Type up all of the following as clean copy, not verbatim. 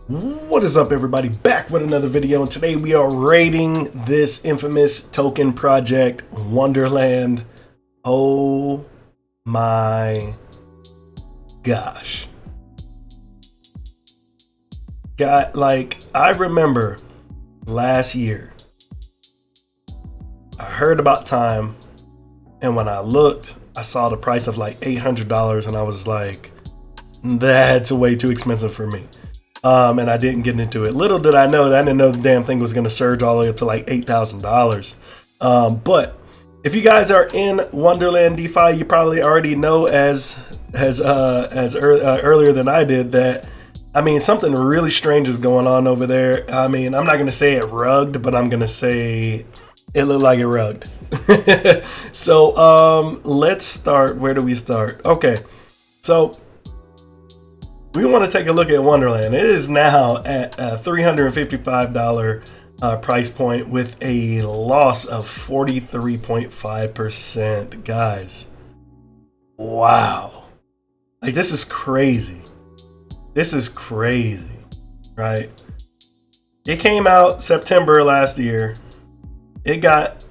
What is up, everybody? Back with another video, and today we are rating this infamous token project, Wonderland. Oh my gosh. I remember last year, I heard about Time, and when I looked, I saw the price of like $800, and I was like, that's way too expensive for me. And I didn't get into it. Little did I know that I didn't know the damn thing was going to surge all the way up to like $8,000. But if you guys are in Wonderland DeFi, you probably already know earlier than I did that, I mean, something really strange is going on over there. I mean, I'm not going to say it rugged, but I'm going to say it looked like it rugged. So let's start. Where do we start? Okay, so we want to take a look at Wonderland. It is now at a $355 price point with a loss of 43.5%. Guys, wow. Like, this is crazy. This is crazy, right? It came out September last year. It got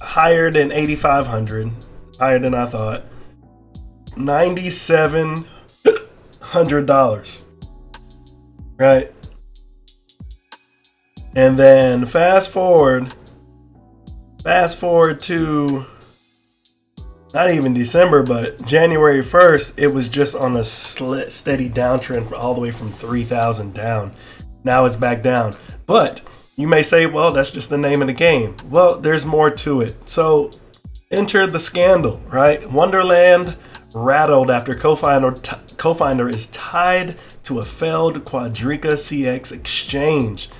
higher than 8,500, higher than I thought. $9,700, right? And then fast forward to not even December, but January 1st, it was just on a steady downtrend all the way from 3,000 down. Now it's back down. But you may say, well, that's just the name of the game. Well, there's more to it. So enter the scandal, right? Wonderland rattled after co-founder is tied to a failed Quadriga CX exchange.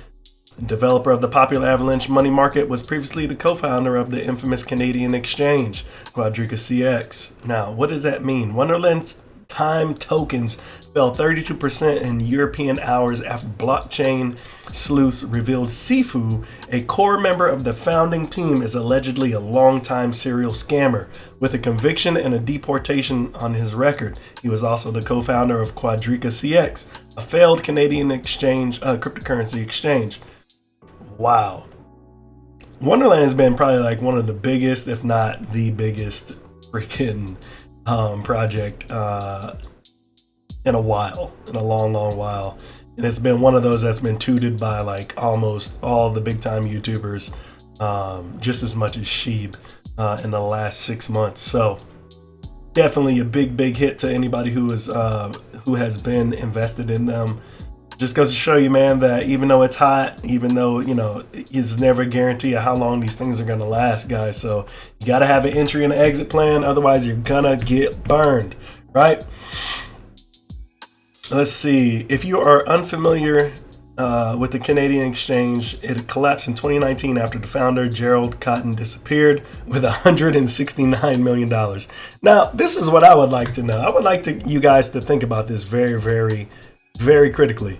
The developer of the popular Avalanche money market was previously the co-founder of the infamous Canadian exchange, Quadriga CX. Now, what does that mean? Wonderland's Time tokens fell 32% in European hours after blockchain sleuths revealed Sifu, a core member of the founding team, is allegedly a longtime serial scammer with a conviction and a deportation on his record. He was also the co-founder of Quadriga CX, a failed Canadian exchange, cryptocurrency exchange. Wow. Wonderland has been probably like one of the biggest, if not the biggest, freaking project in a long while, and it's been one of those that's been tooted by like almost all the big time YouTubers, just as much as Sheeb in the last 6 months. So definitely a big hit to anybody who has been invested in them. Just goes to show you, man, that even though it's hot, even though, you know, it's never a guarantee of how long these things are going to last, guys. So you got to have an entry and an exit plan. Otherwise, you're going to get burned, right? Let's see. If you are unfamiliar with the Canadian exchange, it collapsed in 2019 after the founder, Gerald Cotton, disappeared with $169 million. Now, this is what I would like to know. I would like you guys to think about this very critically.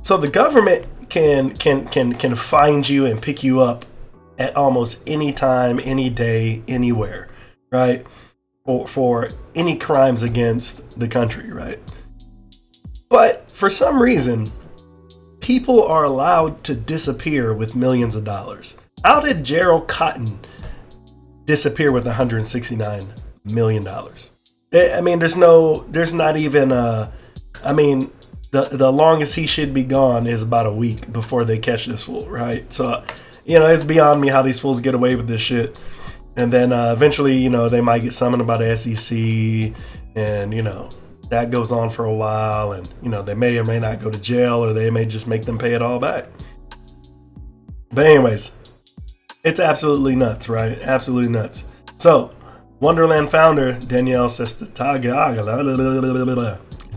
So the government can find you and pick you up at almost any time, any day, anywhere, right? For any crimes against the country, right? But for some reason, people are allowed to disappear with millions of dollars. How did Gerald Cotton disappear with $169 million? I mean, there's not even I mean, the longest he should be gone is about a week before they catch this fool, right? So, you know, it's beyond me how these fools get away with this shit. And then eventually, you know, they might get summoned by the SEC, and, you know, that goes on for a while, and, you know, they may or may not go to jail, or they may just make them pay it all back. But anyways, it's absolutely nuts, right? Absolutely nuts. So, Wonderland founder Danielle Sestagaga,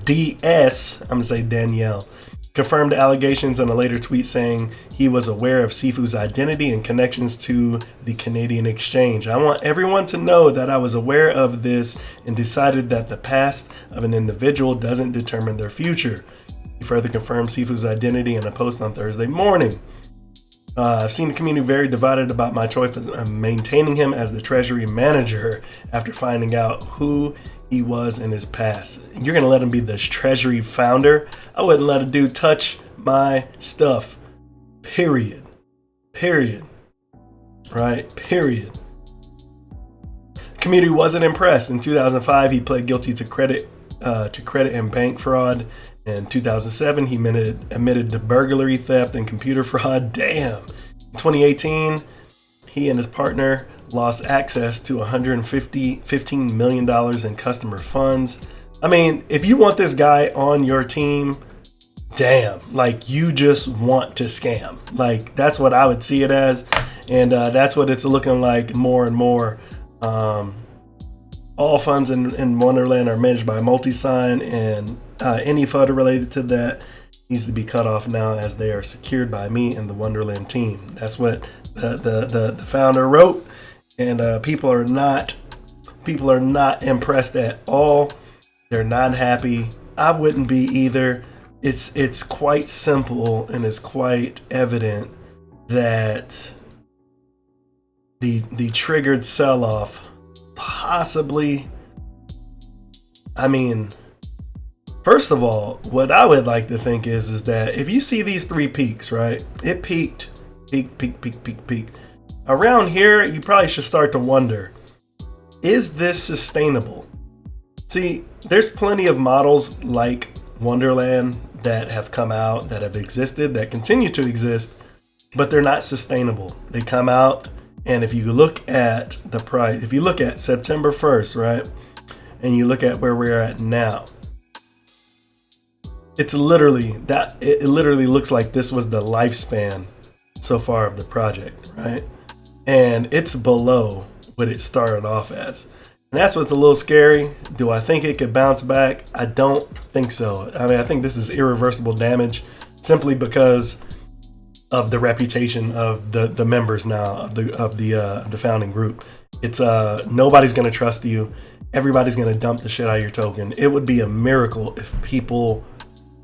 DS, I'm gonna say Danielle, confirmed allegations in a later tweet saying he was aware of Sifu's identity and connections to the Canadian exchange. I want everyone to know that I was aware of this and decided that the past of an individual doesn't determine their future. He further confirmed Sifu's identity in a post on Thursday morning. I've seen the community very divided about my choice of maintaining him as the treasury manager after finding out who he was in his past. You're going to let him be the treasury founder? I wouldn't let a dude touch my stuff. Period. Period. Right? Period. The community wasn't impressed. In 2005, he pled guilty to credit and bank fraud. In 2007, he admitted to burglary, theft, and computer fraud. Damn. In 2018, he and his partner lost access to $15 million in customer funds. I mean, if you want this guy on your team, damn, like you just want to scam. Like that's what I would see it as. And that's what it's looking like more and more. All funds in Wonderland are managed by Multisign, and any FUD related to that needs to be cut off now, as they are secured by me and the Wonderland team. That's what the founder wrote, and people are not impressed at all. They're not happy. I wouldn't be either. It's quite simple, and it's quite evident that the triggered sell-off possibly, I mean, first of all, what I would like to think is that if you see these three peaks, right? It peaked. Around here, you probably should start to wonder, is this sustainable? See, there's plenty of models like Wonderland that have come out, that have existed, that continue to exist, but they're not sustainable. They come out, and if you look at the price, if you look at September 1st, right, and you look at where we're at now, it's literally that, it literally looks like this was the lifespan so far of the project, right? And it's below what it started off as. And that's what's a little scary. Do I think it could bounce back? I don't think so. I mean, I think this is irreversible damage simply because of the reputation of the members now of the founding group. It's nobody's gonna trust you. Everybody's gonna dump the shit out of your token. It would be a miracle if people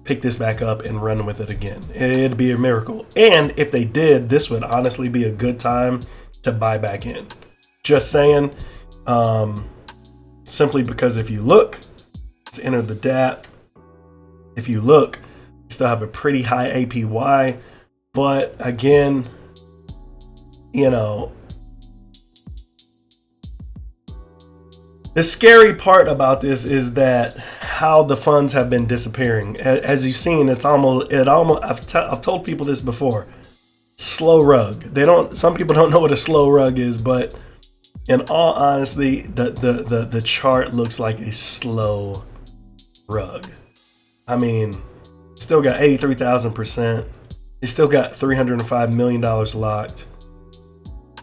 pick this back up and run with it again. It'd be a miracle. And if they did, this would honestly be a good time to buy back in. Just saying. Simply because if you look, let's enter the DApp. If you look, you still have a pretty high APY. But again, you know, the scary part about this is that how the funds have been disappearing. As you've seen, I've told people this before. Slowrug. Some people don't know what a Slowrug is, but in all honesty, the chart looks like a slow rug. I mean, still got 83,000%. They still got $305 million locked.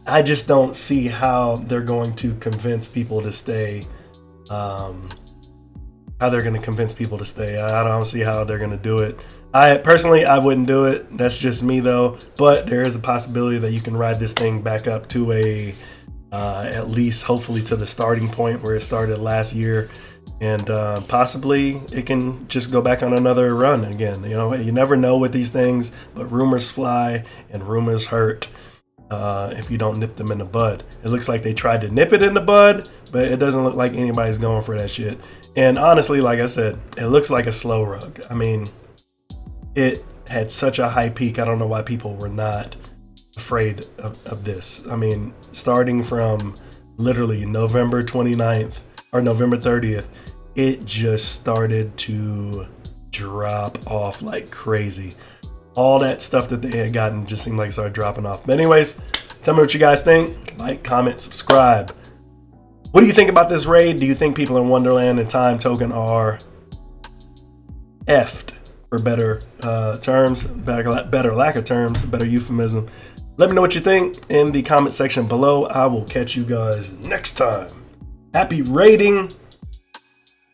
I just don't see how they're going to convince people to stay. I don't see how they're going to do it. I wouldn't do it. That's just me though. But there is a possibility that you can ride this thing back up to at least hopefully to the starting point where it started last year. And possibly it can just go back on another run again. You know, you never know with these things, but rumors fly and rumors hurt if you don't nip them in the bud. It looks like they tried to nip it in the bud, but it doesn't look like anybody's going for that shit. And honestly, like I said, it looks like a slow rug. I mean, it had such a high peak. I don't know why people were not afraid of this. I mean, starting from literally November 29th, or November 30th, it just started to drop off like crazy. All that stuff that they had gotten just seemed like it started dropping off. But anyways, tell me what you guys think. Like, comment, subscribe. What do you think about this raid? Do you think people in Wonderland and Time Token are effed, for better terms, better lack of terms, better euphemism? Let me know what you think in the comment section below. I will catch you guys next time. Happy raiding.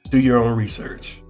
Do your own research.